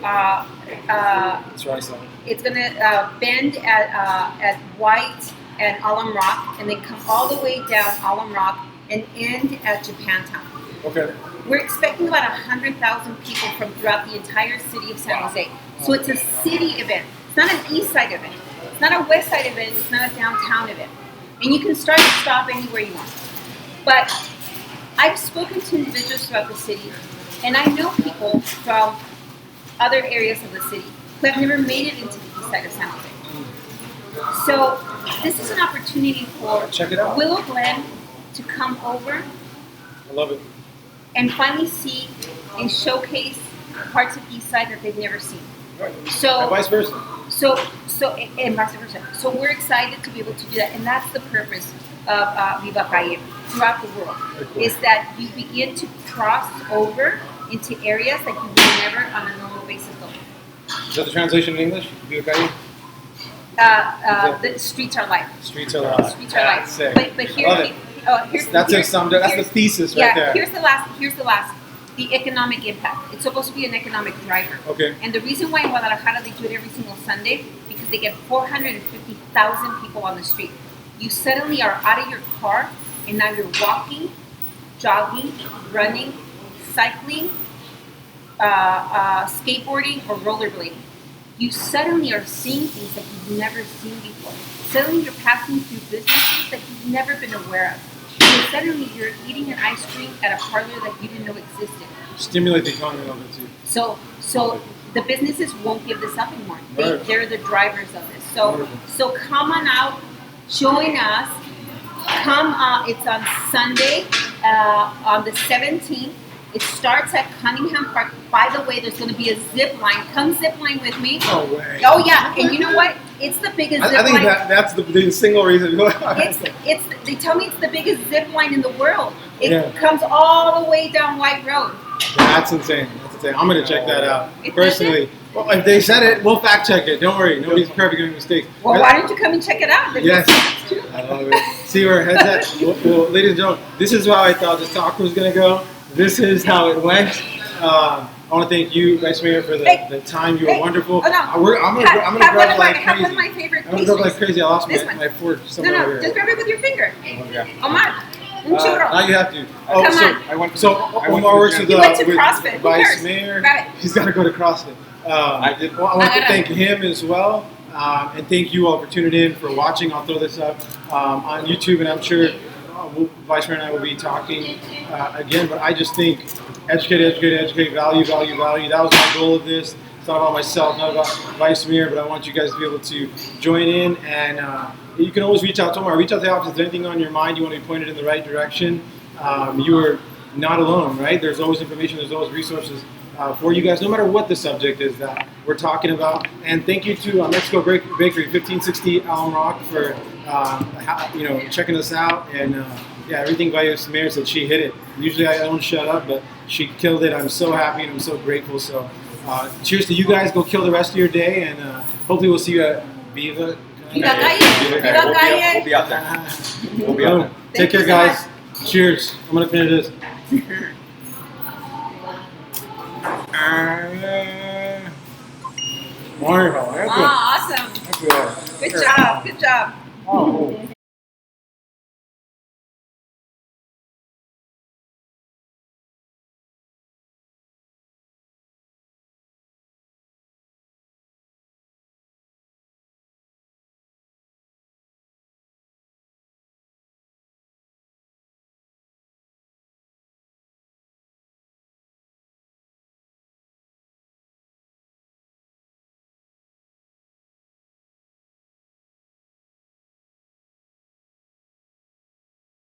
it's going to bend at White and Alum Rock, and then come all the way down Alum Rock and end at Japantown. Okay. We're expecting about 100,000 people from throughout the entire city of San Jose. So it's a city event. It's not an east side event. It's not a west side event. It's not a downtown event. And you can start and stop anywhere you want. But I've spoken to individuals throughout the city, and I know people from other areas of the city who have never made it into the east side of San Jose. So this is an opportunity for Willow Glen to come over. I love it. And finally see and showcase parts of East Side that they've never seen. Right. So and vice versa. And vice versa. So we're excited to be able to do that, and that's the purpose of Viva Calle throughout the world, cool. Is that you begin to cross over into areas that you would never on a normal basis go. Is that the translation in English? Viva Calle? The streets are life. Streets are life. Streets are life. But here's that's the thesis right there. Here's the last. The economic impact. It's supposed to be an economic driver. Okay. And the reason why in Guadalajara they do it every single Sunday, because they get 450,000 people on the street. You suddenly are out of your car, and now you're walking, jogging, running, cycling, skateboarding, or rollerblading. You suddenly are seeing things that you've never seen before. Suddenly you're passing through businesses that you've never been aware of. And suddenly you're eating an ice cream at a parlor that you didn't know existed. Stimulate the economy a little bit too. So the businesses won't give this up anymore. They're the drivers of this. So come on out, join us. Come, it's on Sunday, on the 17th. It starts at Cunningham Park. By the way, there's going to be a zip line. Come zip line with me. No way. Oh yeah, and you know what? It's the biggest I zip think line. that's the single reason. They tell me it's the biggest zip line in the world. It Yeah. comes all the way down White Road. That's insane. That's insane. I'm gonna check that out It's personally. Well, if they said it, we'll fact check it. Don't worry. Nobody's perfect. Gonna make mistakes. Well, why don't you come and check it out? Yes. I love it. See where our head's at? Well, ladies and gentlemen, this is how I thought this talk was going to go. This is how it went. I want to thank you, Vice Mayor, for the time. You were wonderful. Oh, no. I'm going to grab like Have one of my crazy. favorite I'm going to grab like pastries. crazy. I lost This one. my fork No, somewhere no, over just here. grab it with your finger. Yeah. Omar, un churro. Now you have to. Oh, Come so, on. I went to so I went Omar to works the with, gym. He went to with CrossFit. Who Vice cares? Mayor. Grab it. He's got to go to CrossFit. I did. Well, I want to thank him as well, and thank you all for tuning in, for watching. I'll throw this up on YouTube, and I'm sure Vice Mayor and I will be talking again. But I just think educate, value. That was my goal of this. It's not about myself, not about Vice Mayor, but I want you guys to be able to join in. And you can always reach out to Omar. Reach out to the office. If there's anything on your mind, you want to be pointed in the right direction. You are not alone, right? There's always information. There's always resources for you guys, no matter what the subject is that we're talking about. And thank you to Mexico Bakery, 1560 Alum Rock, for checking us out. And everything Vice Mayor said, she hit it. Usually I don't shut up, but she killed it. I'm so happy and I'm so grateful. So cheers to you guys. Go kill the rest of your day, and hopefully we'll see you at Viva. Viva Calle. Viva Calle. We'll be out there. We'll be out there. Take care, you so guys. Cheers. I'm gonna finish this. Wonderful. Oh, awesome. That's good. Good job. Good job. Oh.